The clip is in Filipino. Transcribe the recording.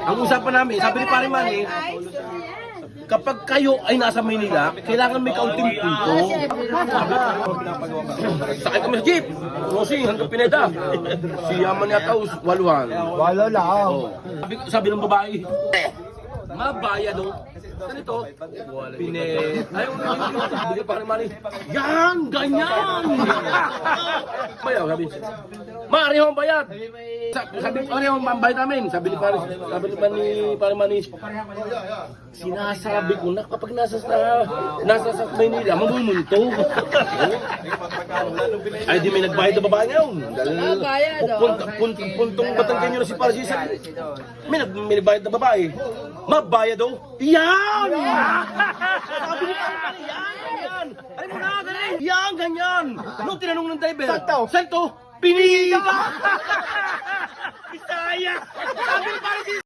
Ang usapan namin, sabi ni Pare Manny, kapag kayo ay nasa Maynila, kailangan may kaunting punto. Sakay kami sa jeep. Rosing, hanggang Pineda. Si Yaman yata, waluhan. Wala lang. Sabi ng babae, mabaya do. Ganito, ayaw na, bigyan pa rin mali. Yan, ganyan! Bayaw, sabi. Maaari akong bayad. Sabi, maaari akong bayad namin. Sabi ni Pare Manny, sinasabi ko na kapag nasa sa Maynila, mamumunto. Ay, di may nagbayad na babae ngayon. Puntong Batangan nyo na si Pare Cesar. May nagbayad na babae. Mabayad daw. Yan! Sabi ni Pare Manny, yan! Ay mo na, ganyan! Yan, ganyan! Nung tinanong ng driver, Santo, pinili ka! Bisaya! Sabi ni Pare Cesar.